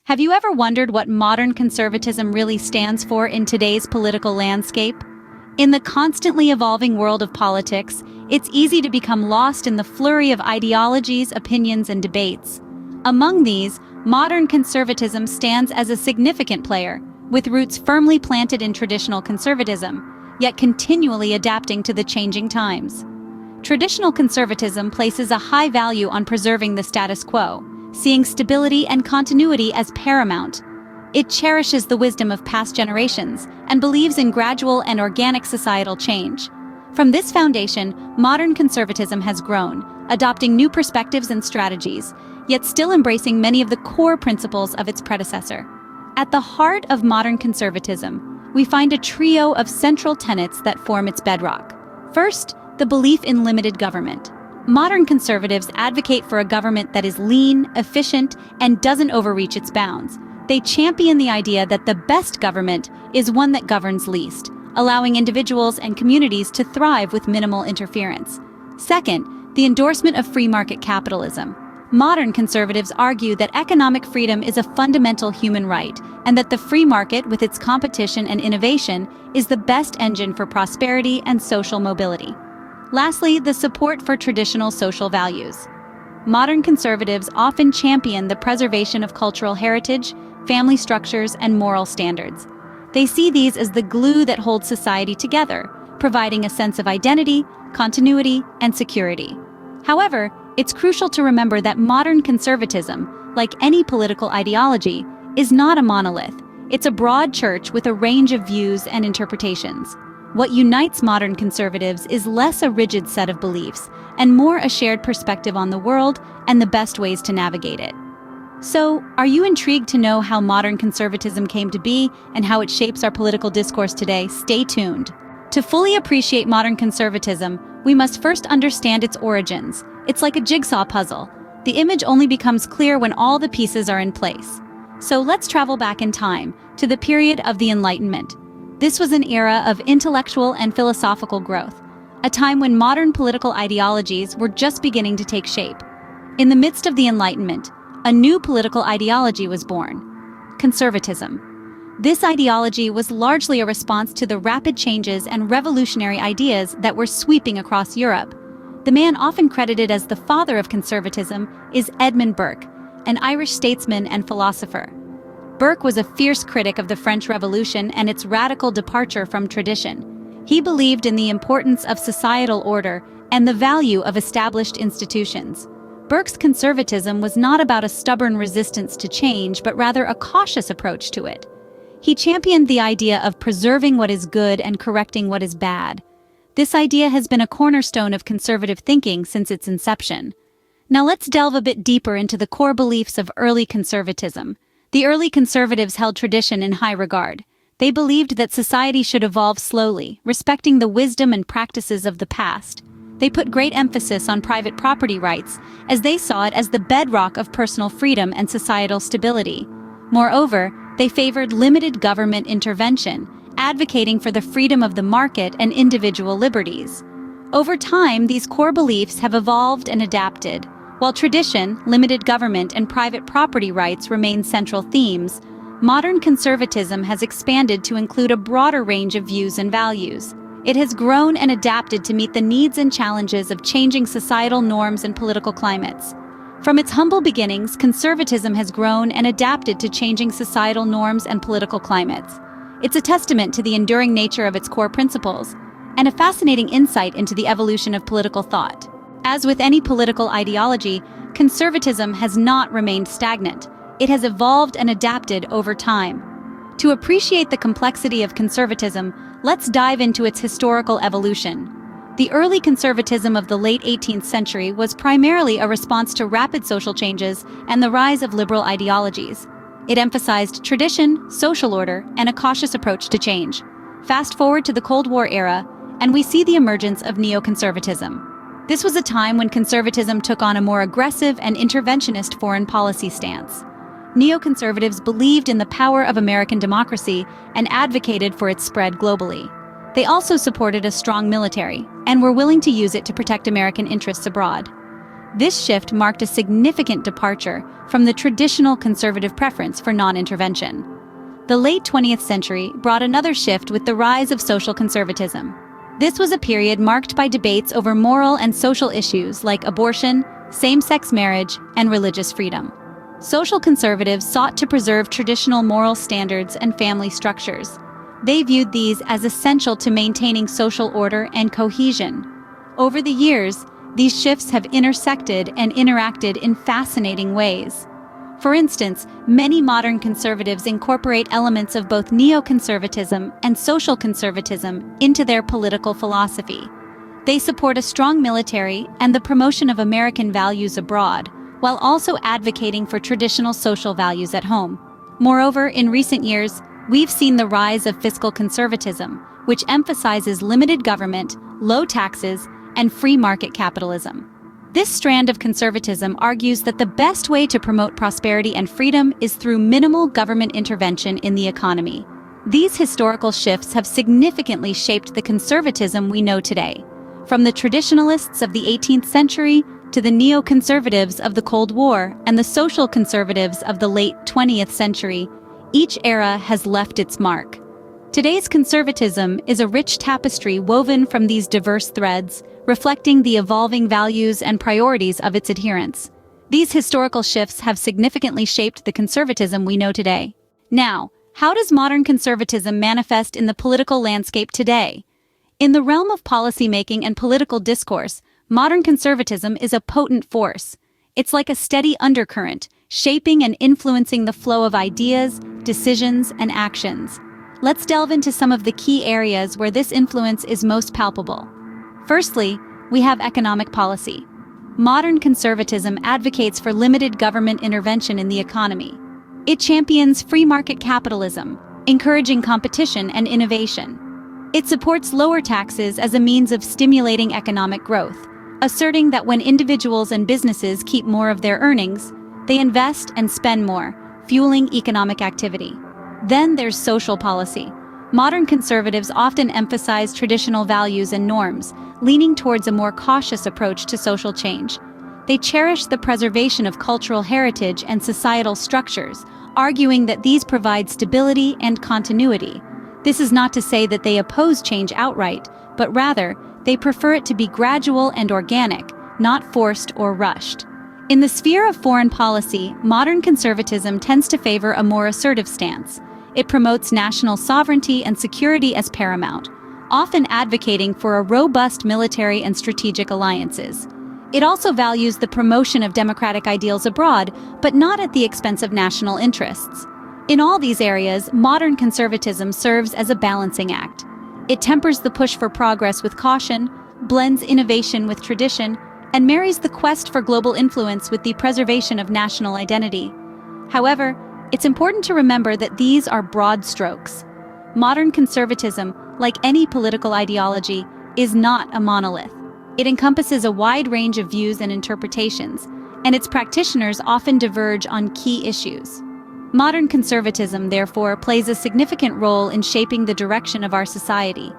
Have you ever wondered what modern conservatism really stands for in today's political landscape? In the constantly evolving world of politics, it's easy to become lost in the flurry of ideologies, opinions, and debates. Among these, modern conservatism stands as a significant player, with roots firmly planted in traditional conservatism, yet continually adapting to the changing times. Traditional conservatism places a high value on preserving the status quo, seeing stability and continuity as paramount. It cherishes the wisdom of past generations and believes in gradual and organic societal change. From this foundation, modern conservatism has grown, adopting new perspectives and strategies, yet still embracing many of the core principles of its predecessor. At the heart of modern conservatism, we find a trio of central tenets that form its bedrock. First, the belief in limited government. Modern conservatives advocate for a government that is lean, efficient, and doesn't overreach its bounds. They champion the idea that the best government is one that governs least, allowing individuals and communities to thrive with minimal interference. Second, the endorsement of free market capitalism. Modern conservatives argue that economic freedom is a fundamental human right, and that the free market, with its competition and innovation, is the best engine for prosperity and social mobility. Lastly, the support for traditional social values. Modern conservatives often champion the preservation of cultural heritage, family structures, and moral standards. They see these as the glue that holds society together, providing a sense of identity, continuity, and security. However, it's crucial to remember that modern conservatism, like any political ideology, is not a monolith. It's a broad church with a range of views and interpretations. What unites modern conservatives is less a rigid set of beliefs and more a shared perspective on the world and the best ways to navigate it. So, are you intrigued to know how modern conservatism came to be and how it shapes our political discourse today? Stay tuned. To fully appreciate modern conservatism, we must first understand its origins. It's like a jigsaw puzzle. The image only becomes clear when all the pieces are in place. So let's travel back in time, to the period of the Enlightenment. This was an era of intellectual and philosophical growth, a time when modern political ideologies were just beginning to take shape. In the midst of the Enlightenment, a new political ideology was born: conservatism. This ideology was largely a response to the rapid changes and revolutionary ideas that were sweeping across Europe. The man often credited as the father of conservatism is Edmund Burke, an Irish statesman and philosopher. Burke was a fierce critic of the French Revolution and its radical departure from tradition. He believed in the importance of societal order and the value of established institutions. Burke's conservatism was not about a stubborn resistance to change, but rather a cautious approach to it. He championed the idea of preserving what is good and correcting what is bad. This idea has been a cornerstone of conservative thinking since its inception. Now let's delve a bit deeper into the core beliefs of early conservatism. The early conservatives held tradition in high regard. They believed that society should evolve slowly, respecting the wisdom and practices of the past. They put great emphasis on private property rights, as they saw it as the bedrock of personal freedom and societal stability. Moreover, they favored limited government intervention, advocating for the freedom of the market and individual liberties. Over time, these core beliefs have evolved and adapted. While tradition, limited government, and private property rights remain central themes, modern conservatism has expanded to include a broader range of views and values. It has grown and adapted to meet the needs and challenges of changing societal norms and political climates. From its humble beginnings, conservatism has grown and adapted to changing societal norms and political climates. It's a testament to the enduring nature of its core principles, and a fascinating insight into the evolution of political thought. As with any political ideology, conservatism has not remained stagnant. It has evolved and adapted over time. To appreciate the complexity of conservatism, let's dive into its historical evolution. The early conservatism of the late 18th century was primarily a response to rapid social changes and the rise of liberal ideologies. It emphasized tradition, social order, and a cautious approach to change. Fast forward to the Cold War era, and we see the emergence of neoconservatism. This was a time when conservatism took on a more aggressive and interventionist foreign policy stance. Neoconservatives believed in the power of American democracy and advocated for its spread globally. They also supported a strong military and were willing to use it to protect American interests abroad. This shift marked a significant departure from the traditional conservative preference for non-intervention. The late 20th century brought another shift with the rise of social conservatism. This was a period marked by debates over moral and social issues like abortion, same-sex marriage, and religious freedom. Social conservatives sought to preserve traditional moral standards and family structures. They viewed these as essential to maintaining social order and cohesion. Over the years, these shifts have intersected and interacted in fascinating ways. For instance, many modern conservatives incorporate elements of both neoconservatism and social conservatism into their political philosophy. They support a strong military and the promotion of American values abroad, while also advocating for traditional social values at home. Moreover, in recent years, we've seen the rise of fiscal conservatism, which emphasizes limited government, low taxes, and free market capitalism. This strand of conservatism argues that the best way to promote prosperity and freedom is through minimal government intervention in the economy. These historical shifts have significantly shaped the conservatism we know today. From the traditionalists of the 18th century to the neoconservatives of the Cold War and the social conservatives of the late 20th century, each era has left its mark. Today's conservatism is a rich tapestry woven from these diverse threads, reflecting the evolving values and priorities of its adherents. These historical shifts have significantly shaped the conservatism we know today. Now, how does modern conservatism manifest in the political landscape today? In the realm of policymaking and political discourse, modern conservatism is a potent force. It's like a steady undercurrent, shaping and influencing the flow of ideas, decisions, and actions. Let's delve into some of the key areas where this influence is most palpable. Firstly, we have economic policy. Modern conservatism advocates for limited government intervention in the economy. It champions free market capitalism, encouraging competition and innovation. It supports lower taxes as a means of stimulating economic growth, asserting that when individuals and businesses keep more of their earnings, they invest and spend more, fueling economic activity. Then there's social policy. Modern conservatives often emphasize traditional values and norms, leaning towards a more cautious approach to social change. They cherish the preservation of cultural heritage and societal structures, arguing that these provide stability and continuity. This is not to say that they oppose change outright, but rather, they prefer it to be gradual and organic, not forced or rushed. In the sphere of foreign policy, modern conservatism tends to favor a more assertive stance. It promotes national sovereignty and security as paramount, often advocating for a robust military and strategic alliances. It also values the promotion of democratic ideals abroad, but not at the expense of national interests. In all these areas, modern conservatism serves as a balancing act. It tempers the push for progress with caution, blends innovation with tradition, and marries the quest for global influence with the preservation of national identity. However, it's important to remember that these are broad strokes. Modern conservatism, like any political ideology, is not a monolith. It encompasses a wide range of views and interpretations, and its practitioners often diverge on key issues. Modern conservatism, therefore, plays a significant role in shaping the direction of our society.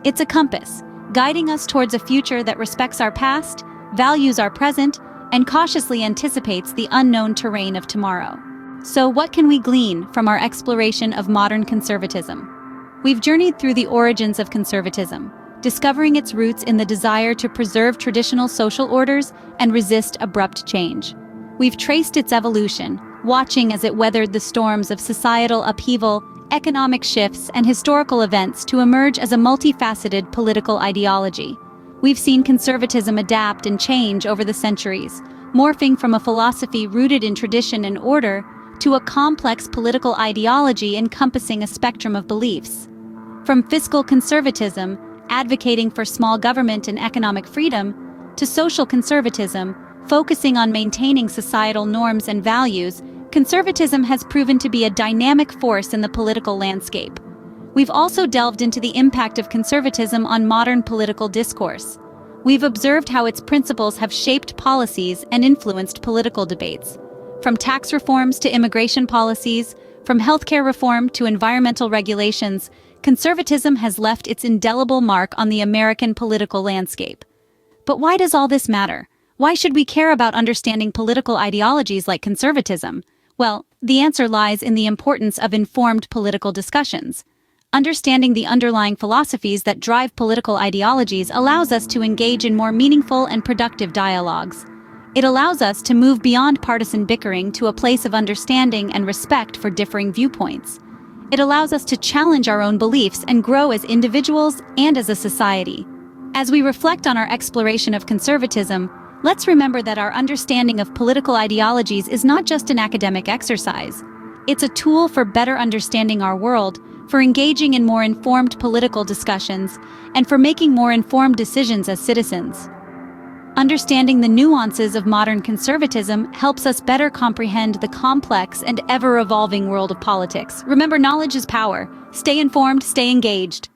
It's a compass, guiding us towards a future that respects our past, values our present, and cautiously anticipates the unknown terrain of tomorrow. So what can we glean from our exploration of modern conservatism? We've journeyed through the origins of conservatism, discovering its roots in the desire to preserve traditional social orders and resist abrupt change. We've traced its evolution, watching as it weathered the storms of societal upheaval, economic shifts, and historical events to emerge as a multifaceted political ideology. We've seen conservatism adapt and change over the centuries, morphing from a philosophy rooted in tradition and order to a complex political ideology encompassing a spectrum of beliefs. From fiscal conservatism, advocating for small government and economic freedom, to social conservatism, focusing on maintaining societal norms and values, conservatism has proven to be a dynamic force in the political landscape. We've also delved into the impact of conservatism on modern political discourse. We've observed how its principles have shaped policies and influenced political debates. From tax reforms to immigration policies, from healthcare reform to environmental regulations, conservatism has left its indelible mark on the American political landscape. But why does all this matter? Why should we care about understanding political ideologies like conservatism? Well, the answer lies in the importance of informed political discussions. Understanding the underlying philosophies that drive political ideologies allows us to engage in more meaningful and productive dialogues. It allows us to move beyond partisan bickering to a place of understanding and respect for differing viewpoints. It allows us to challenge our own beliefs and grow as individuals and as a society. As we reflect on our exploration of conservatism, let's remember that our understanding of political ideologies is not just an academic exercise. It's a tool for better understanding our world, for engaging in more informed political discussions, and for making more informed decisions as citizens. Understanding the nuances of modern conservatism helps us better comprehend the complex and ever-evolving world of politics. Remember, knowledge is power. Stay informed, stay engaged.